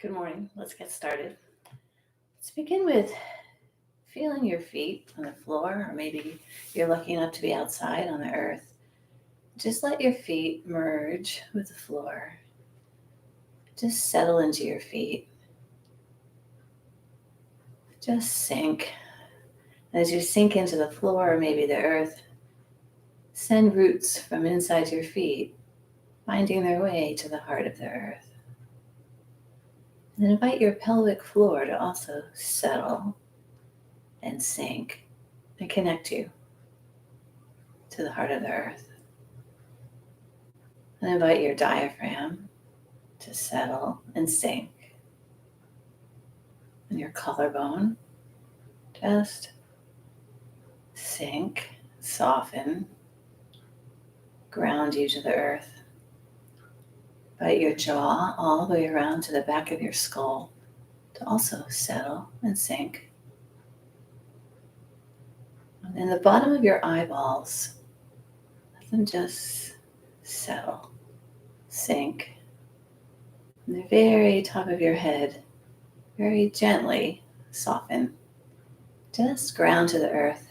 Good morning. Let's get started. Let's begin with feeling your feet on the floor, or maybe you're lucky enough to be outside on the earth. Just let your feet merge with the floor. Just settle into your feet. Just sink. As you sink into the floor, or maybe the earth, send roots from inside your feet, finding their way to the heart of the earth. And then invite your pelvic floor to also settle and sink and connect you to the heart of the earth. And invite your diaphragm to settle and sink. And your collarbone, just sink, soften, ground you to the earth. Invite your jaw all the way around to the back of your skull to also settle and sink. And then the bottom of your eyeballs, let them just settle, sink. And the very top of your head, very gently soften. Just ground to the earth.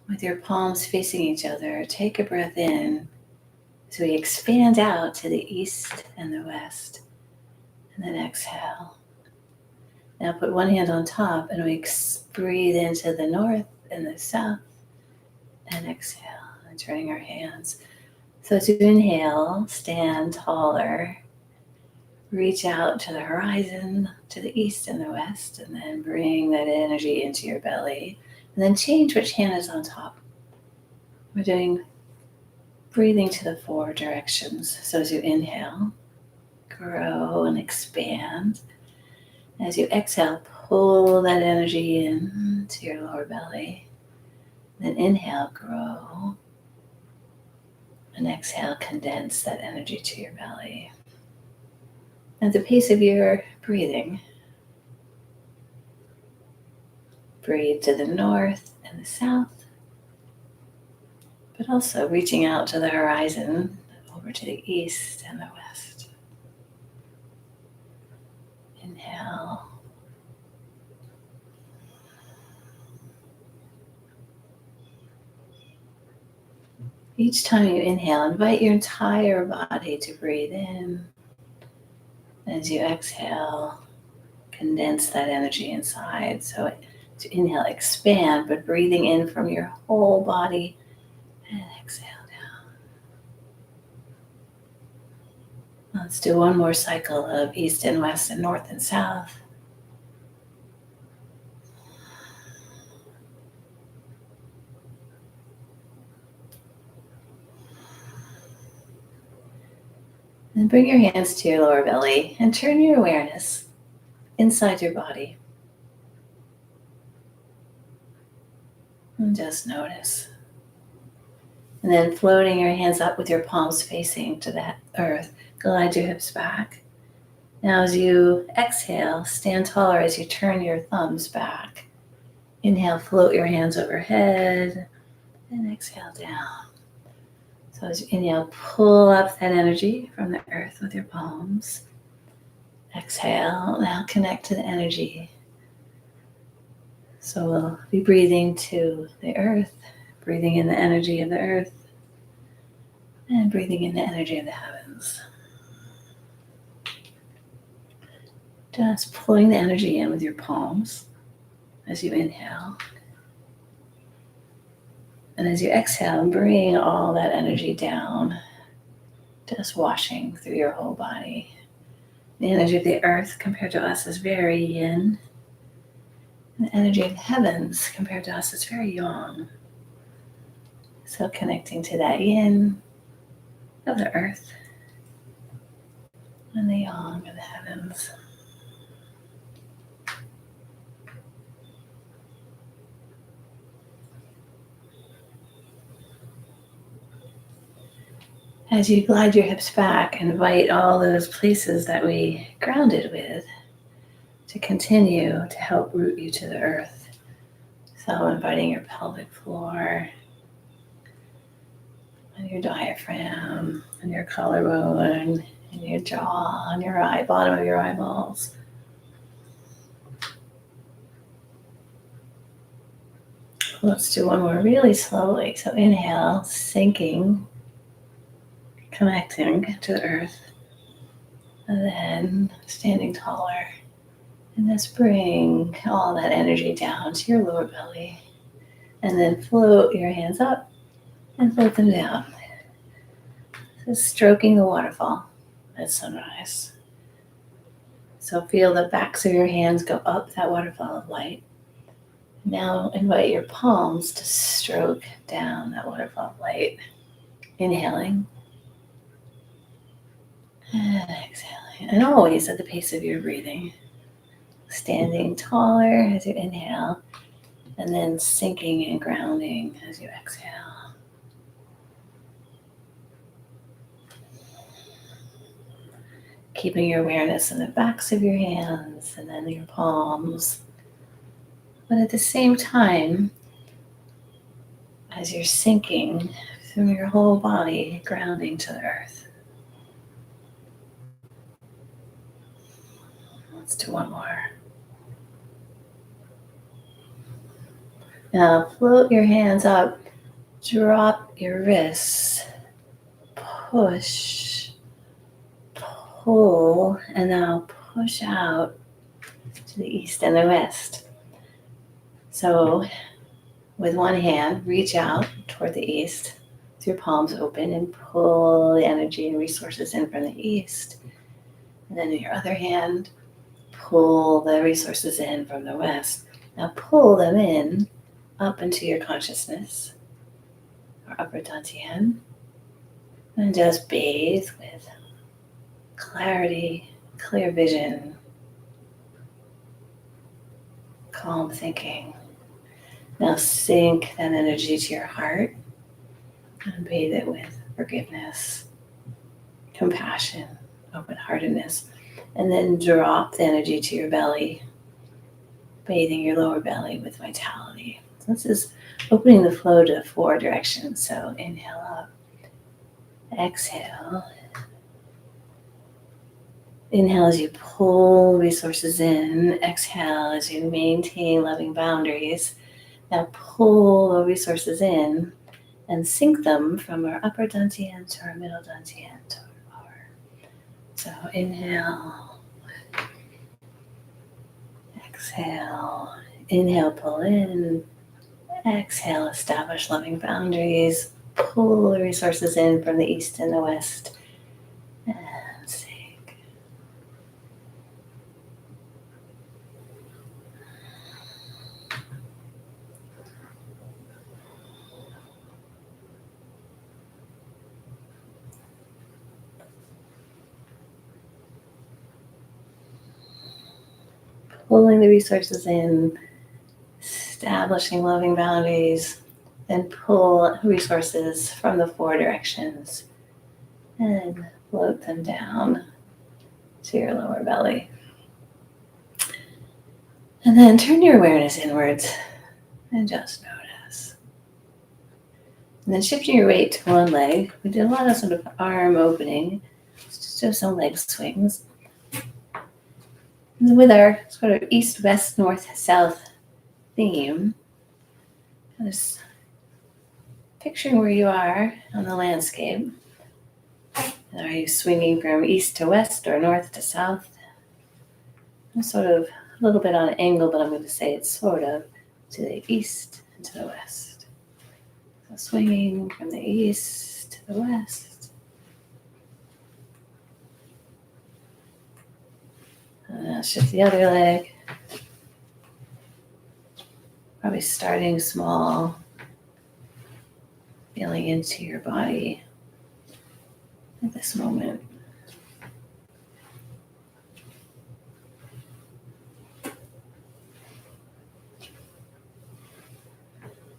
With your palms facing each other, take a breath in as we expand out to the east and the west. And then exhale. Now put one hand on top and we breathe into the north and the south. And exhale, and turning our hands. So as you inhale, stand taller. Reach out to the horizon, to the east and the west, and then bring that energy into your belly. And then change which hand is on top. We're doing breathing to the four directions. So as you inhale, grow and expand. As you exhale, pull that energy into your lower belly. Then inhale, grow. And exhale, condense that energy to your belly. At the pace of your breathing, breathe to the north and the south, but also reaching out to the horizon, over to the east and the west. Inhale. Each time you inhale, invite your entire body to breathe in. As you exhale, condense that energy inside. So to inhale, expand, but breathing in from your whole body and exhale down. Let's do one more cycle of east and west and north and south. And bring your hands to your lower belly and turn your awareness inside your body. And just notice. And then floating your hands up with your palms facing to the earth, glide your hips back. Now as you exhale, stand taller as you turn your thumbs back. Inhale, float your hands overhead, and exhale down. So as you inhale, pull up that energy from the earth with your palms. Exhale, now connect to the energy. So we'll be breathing to the earth, breathing in the energy of the earth, and breathing in the energy of the heavens. Just pulling the energy in with your palms as you inhale. And as you exhale, bring all that energy down, just washing through your whole body. The energy of the earth compared to us is very yin. And the energy of the heavens compared to us is very yang. So connecting to that yin of the earth and the yang of the heavens. As you glide your hips back, invite all those places that we grounded with to continue to help root you to the earth. So inviting your pelvic floor and your diaphragm and your collarbone in your jaw, on your eye, bottom of your eyeballs. Let's do one more really slowly. So inhale, sinking, connecting to the earth, and then standing taller. And just bring all that energy down to your lower belly. And then float your hands up and float them down. So stroking the waterfall at sunrise. So feel the backs of your hands go up that waterfall of light. Now invite your palms to stroke down that waterfall of light. Inhaling and exhaling. And always at the pace of your breathing. Standing taller as you inhale, and then sinking and grounding as you exhale. Keeping your awareness in the backs of your hands and then your palms. But at the same time, as you're sinking through your whole body, grounding to the earth. Let's do one more. Now float your hands up, drop your wrists, push, pull, and now push out to the east and the west. So with one hand, reach out toward the east with your palms open and pull the energy and resources in from the east. And then in your other hand, pull the resources in from the west. Now pull them in up into your consciousness, or upper dantian, and just bathe with clarity, clear vision, calm thinking. Now sink that energy to your heart and bathe it with forgiveness, compassion, open-heartedness, and then drop the energy to your belly, bathing your lower belly with vitality. So this is opening the flow to 4 directions. So inhale up, exhale. Inhale as you pull resources in, exhale as you maintain loving boundaries. Now pull the resources in and sink them from our upper dantian to our middle dantian to our lower. So inhale, exhale, inhale, pull in, exhale, establish loving boundaries, pull the resources in from the east and the west, and sink. Pulling the resources in, establishing loving boundaries, then pull resources from the 4 directions and float them down to your lower belly. And then turn your awareness inwards and just notice. And then shifting your weight to one leg. We did a lot of sort of arm opening. Let's just do some leg swings. And with our sort of east, west, north, south theme, just picturing where you are on the landscape. And are you swinging from east to west or north to south? I'm sort of a little bit on an angle, but I'm going to say it's sort of to the east and to the west. So swinging from the east to the west. And now shift the other leg. Probably starting small, feeling into your body at this moment.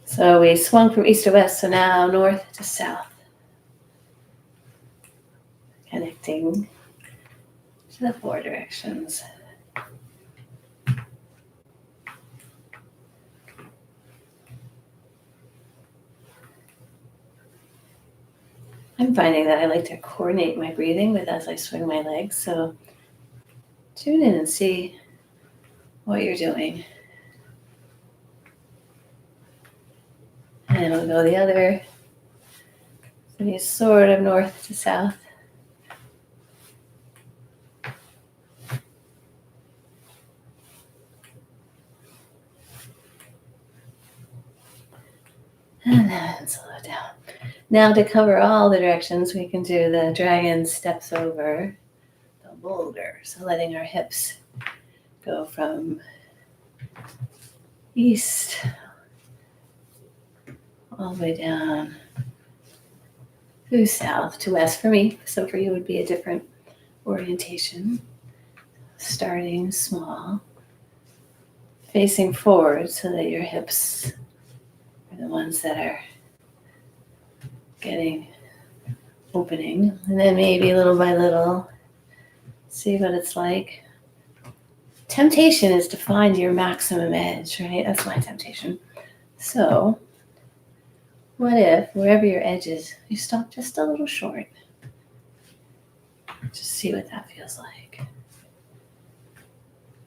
So we swung from east to west, so now north to south. Connecting to the 4 directions. I'm finding that I like to coordinate my breathing with as I swing my legs. So tune in and see what you're doing. And we'll go the other. So you sort of north to south. And then slow it down. Now to cover all the directions, we can do the dragon steps over the boulder. So letting our hips go from east all the way down to south to west for me. So for you it would be a different orientation. Starting small, facing forward so that your hips are the ones that are opening. And then maybe little by little, see what it's like. Temptation is to find your maximum edge, right? That's my temptation. So what if, wherever your edge is, you stop just a little short? Just see what that feels like.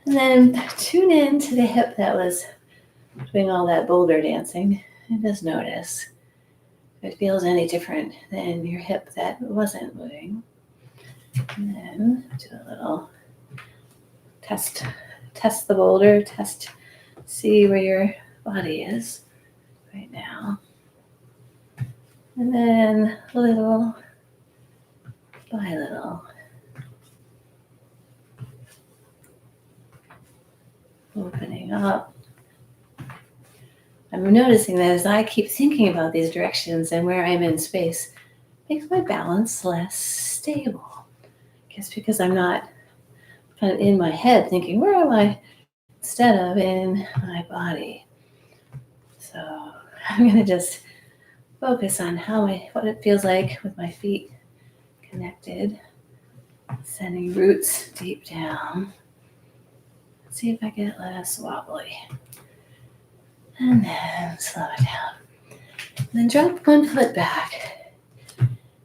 And then tune in to the hip that was doing all that boulder dancing. And just notice if it feels any different than your hip that wasn't moving. And then do a little test the boulder, see where your body is right now. And then little by little, opening up. I'm noticing that as I keep thinking about these directions and where I'm in space, it makes my balance less stable. I guess because I'm not kind of in my head thinking, where am I? Instead of in my body. So I'm going to just focus on what it feels like with my feet connected, sending roots deep down. See if I get less wobbly. And then slow it down. And then drop one foot back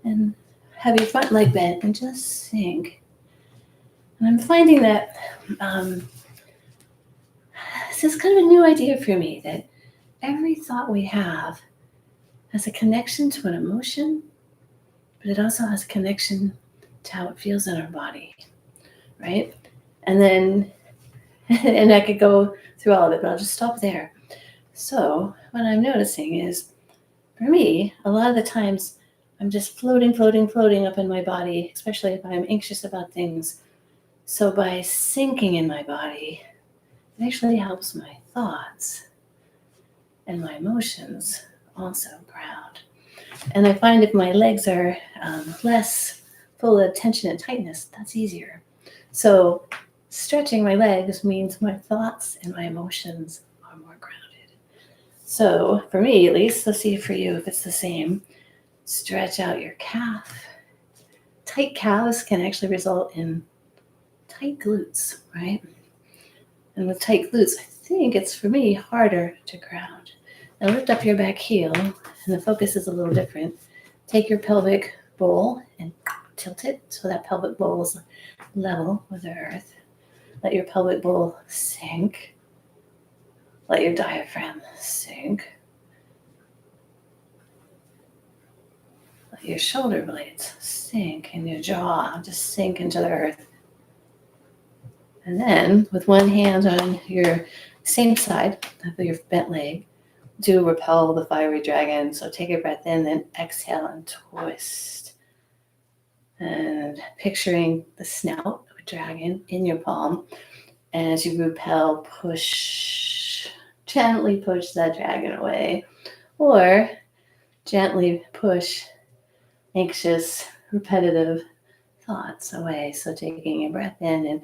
and have your front leg bent and just sink. And I'm finding that this is kind of a new idea for me, that every thought we have has a connection to an emotion, but it also has a connection to how it feels in our body, right? And then, and I could go through all of it, but I'll just stop there. So what I'm noticing is, for me, a lot of the times I'm just floating up in my body, especially if I'm anxious about things. So by sinking in my body, it actually helps my thoughts and my emotions also ground. And I find if my legs are less full of tension and tightness, that's easier. So stretching my legs means my thoughts and my emotions are more grounded. So for me, at least, let's see for you if it's the same. Stretch out your calf. Tight calves can actually result in tight glutes, right? And with tight glutes, I think it's, for me, harder to ground. Now lift up your back heel, and the focus is a little different. Take your pelvic bowl and tilt it so that pelvic bowl is level with the earth. Let your pelvic bowl sink. Let your diaphragm sink. Let your shoulder blades sink, and your jaw just sink into the earth. And then, with one hand on your same side of your bent leg, do repel the fiery dragon. So take a breath in, then exhale and twist. And picturing the snout of a dragon in your palm. And as you repel, gently push that dragon away. Or gently push anxious, repetitive thoughts away. So taking a breath in,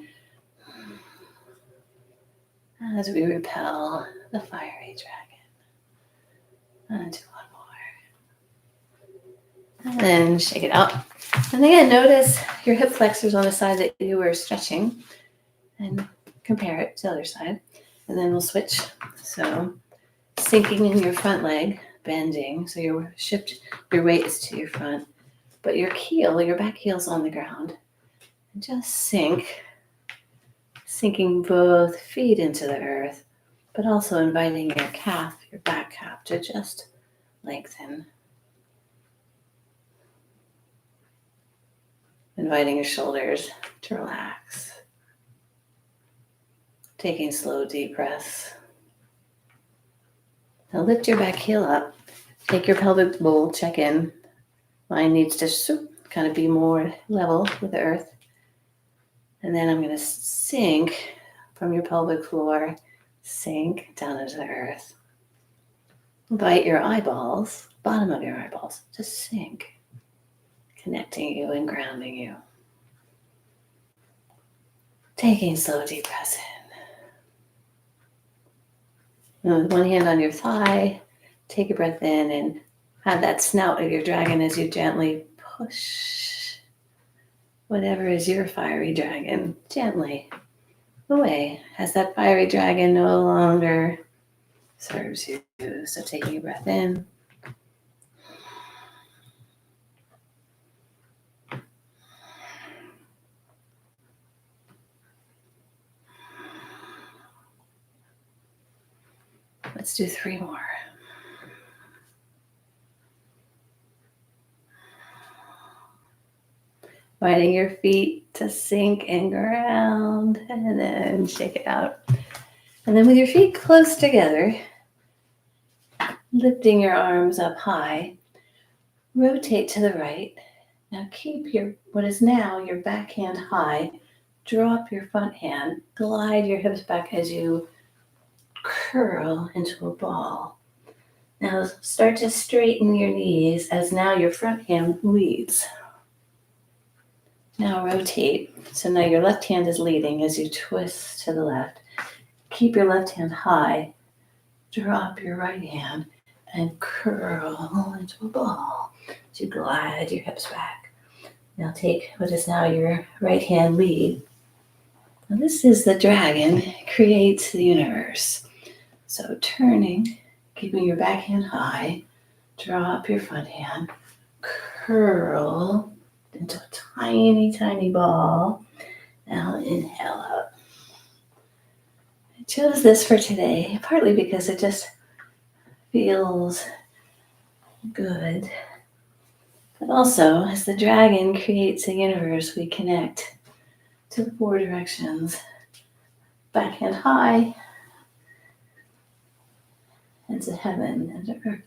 and as we repel the fiery dragon. And do one more. And then shake it out. And again, notice your hip flexors on the side that you were stretching, and compare it to the other side. And then we'll switch. So sinking in your front leg, bending. So your weight is to your front. but your back heel's on the ground. And just sinking both feet into the earth, but also inviting your back calf to just lengthen. Inviting your shoulders to relax. Taking slow, deep breaths. Now lift your back heel up. Take your pelvic bowl, check in. Mine needs to kind of be more level with the earth. And then I'm going to sink from your pelvic floor, sink down into the earth. Invite your eyeballs, bottom of your eyeballs, to sink, connecting you and grounding you. Taking slow, deep breaths in. And with one hand on your thigh, take a breath in and have that snout of your dragon as you gently push whatever is your fiery dragon gently away, as that fiery dragon no longer serves you. So taking a breath in. Let's do 3 more. Inviting your feet to sink and ground, and then shake it out. And then with your feet close together, lifting your arms up high, rotate to the right. Now keep what is now your back hand high. Drop your front hand. Glide your hips back as you curl into a ball. Now start to straighten your knees as now your front hand leads. Now rotate. So now your left hand is leading as you twist to the left. Keep your left hand high. Drop your right hand and curl into a ball. So you glide your hips back. Now take what is now your right hand lead. Now this is the dragon, creates the universe. So turning, keeping your back hand high, drop your front hand, curl into a tiny, tiny ball. Now inhale up. I chose this for today, partly because it just feels good. But also, as the dragon creates the universe, we connect to the 4 directions. Back hand high, and to heaven and to earth.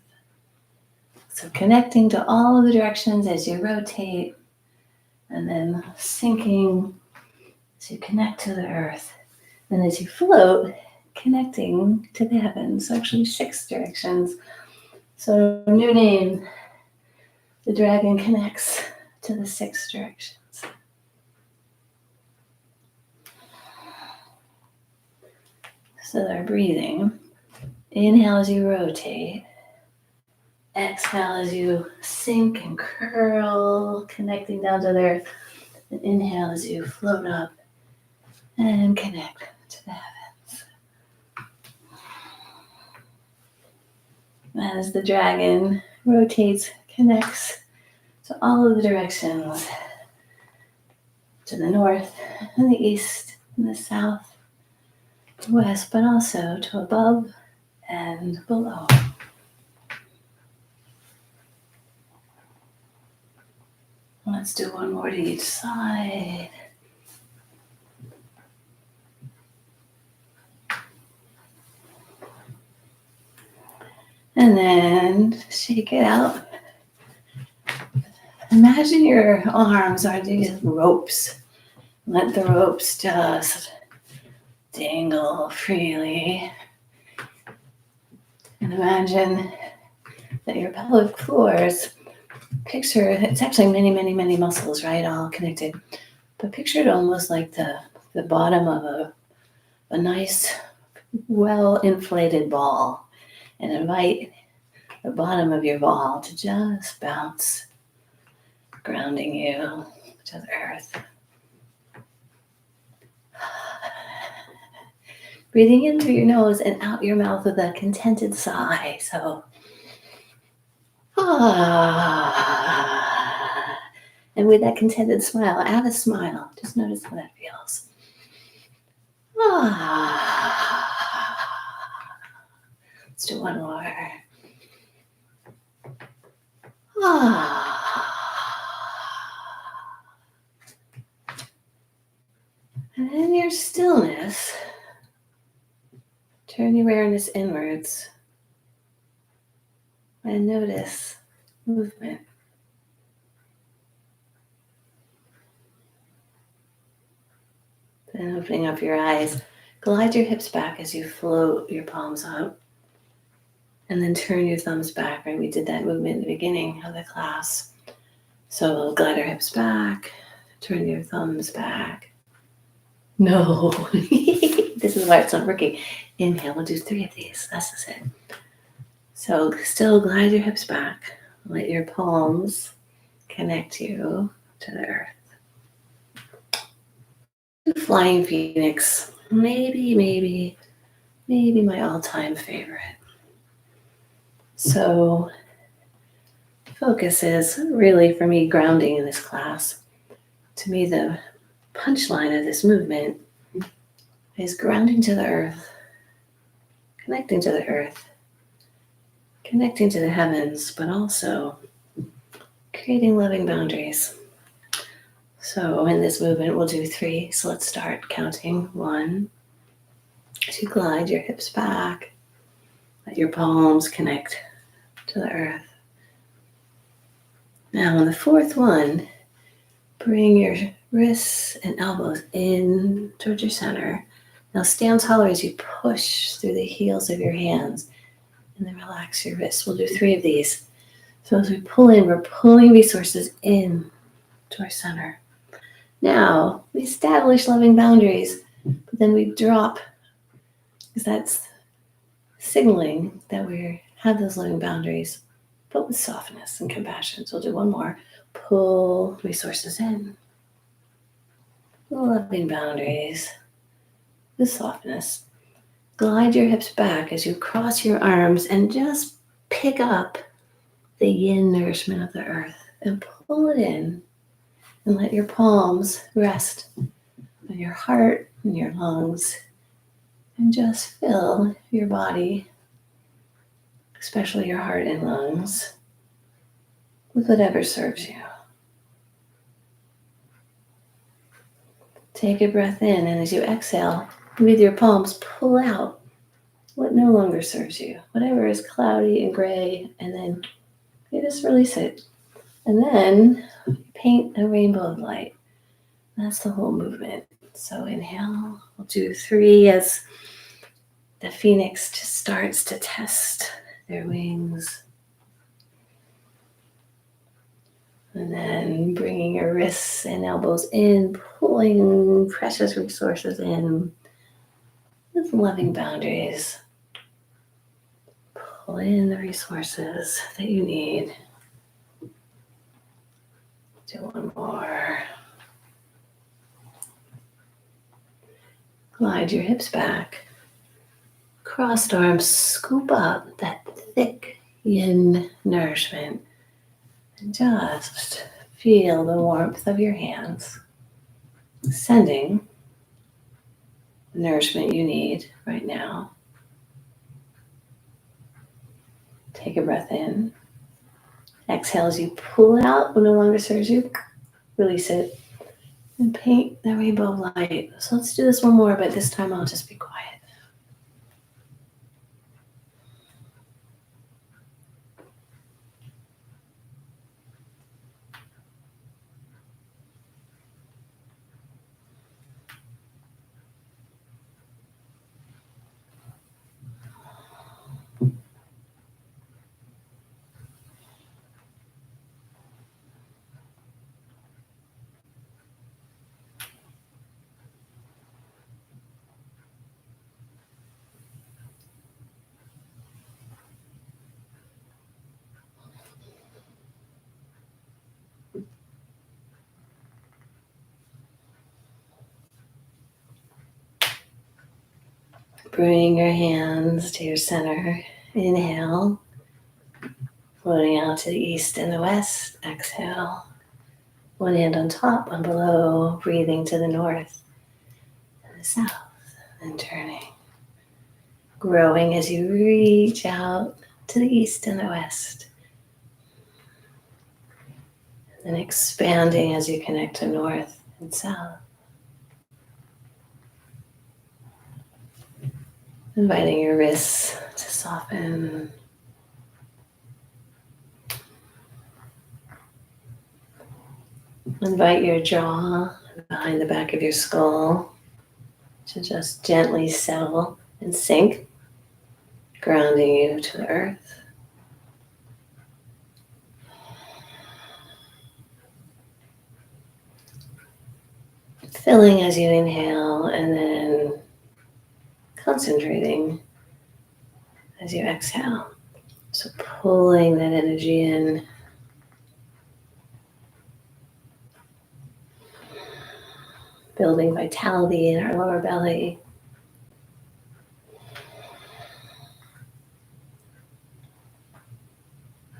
So connecting to all of the directions as you rotate, and then sinking as you connect to the earth. And as you float, connecting to the heavens. So actually 6 directions. So new name, the dragon connects to the 6 directions. So our breathing. Inhale as you rotate. Exhale as you sink and curl, connecting down to the earth. And inhale as you float up and connect to the heavens. As the dragon rotates, connects to all of the directions, to the north and the east and the south, west, but also to above and below. Let's do 1 more to each side. And then shake it out. Imagine your arms are these ropes. Let the ropes just dangle freely. And imagine that your pelvic floors, picture, it's actually many, many, many muscles, right? All connected. But picture it almost like the bottom of a nice, well-inflated ball. And invite the bottom of your ball to just bounce, grounding you to the earth. Breathing in through your nose and out your mouth with a contented sigh. So, And with that contented smile, add a smile. Just notice how that feels. Let's do one more. And in your stillness, turn your awareness inwards and notice movement. Then opening up your eyes, glide your hips back as you float your palms up. And then turn your thumbs back, right? We did that movement in the beginning of the class. So we'll glide our hips back, turn your thumbs back. No, this is why it's not working. Inhale, we'll do 3 of these. That's just it. So still glide your hips back. Let your palms connect you to the earth. Flying Phoenix, maybe my all-time favorite. So focus is really, for me, grounding in this class. To me, the punchline of this movement is grounding to the earth, connecting to the earth, connecting to the heavens, but also creating loving boundaries. So in this movement, we'll do 3. So let's start counting. 1, to glide your hips back, let your palms connect to the earth. Now on the 4th one, bring your wrists and elbows in towards your center. Now stand taller as you push through the heels of your hands and then relax your wrists. We'll do 3 of these. So as we pull in, we're pulling resources in to our center. Now we establish loving boundaries, but then we drop, because that's signaling that we have those loving boundaries, but with softness and compassion. So we'll do 1 more. Pull resources in. Loving boundaries with softness. Glide your hips back as you cross your arms and just pick up the yin nourishment of the earth and pull it in and let your palms rest on your heart and your lungs and just fill your body, especially your heart and lungs, with whatever serves you. Take a breath in, and as you exhale, with your palms, pull out what no longer serves you, whatever is cloudy and gray, and then you just release it. And then paint a rainbow of light. That's the whole movement. So inhale, we'll do 3 as the phoenix just starts to test their wings. And then bringing your wrists and elbows in, pulling precious resources in with loving boundaries. Pull in the resources that you need. Do 1 more. Glide your hips back. Crossed arms, scoop up that thick yin nourishment. And just feel the warmth of your hands, sending the nourishment you need right now. Take a breath in. Exhale as you pull out what no longer serves you. Release it and paint the rainbow of light. So let's do this 1 more, but this time I'll just be quiet. Bring your hands to your center. Inhale, floating out to the east and the west. Exhale, One hand on top, one below, breathing to the north and the south, and turning. Growing as you reach out to the east and the west. And expanding as you connect to north and south. Inviting your wrists to soften. Invite your jaw behind the back of your skull to just gently settle and sink, grounding you to the earth. Filling as you inhale and then concentrating as you exhale. So pulling that energy in. Building vitality in our lower belly.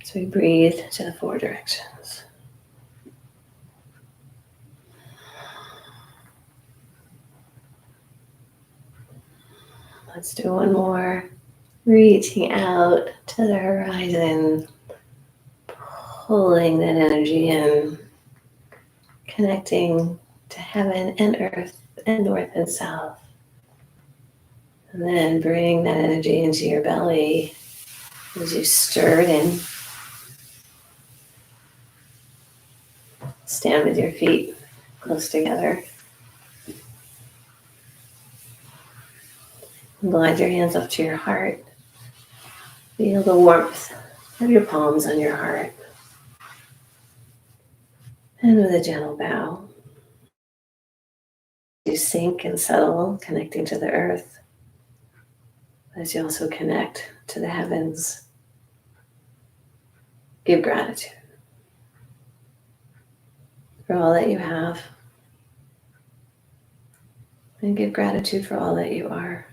So we breathe to the four directions. Let's do one more. Reaching out to the horizon. Pulling that energy in. Connecting to heaven and earth and north and south. And then bring that energy into your belly as you stir it in. Stand with your feet close together. Glide your hands up to your heart. Feel the warmth of your palms on your heart. And with a gentle bow, you sink and settle, connecting to the earth, as you also connect to the heavens. Give gratitude for all that you have, and give gratitude for all that you are.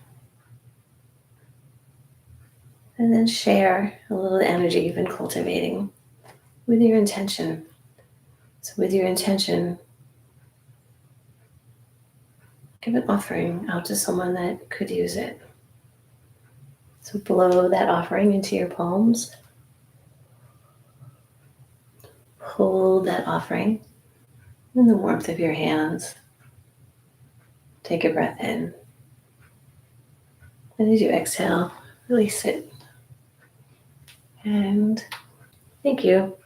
And then share a little energy you've been cultivating with your intention. So with your intention, give an offering out to someone that could use it. So blow that offering into your palms. Hold that offering in the warmth of your hands. Take a breath in. And as you exhale, release it. And thank you.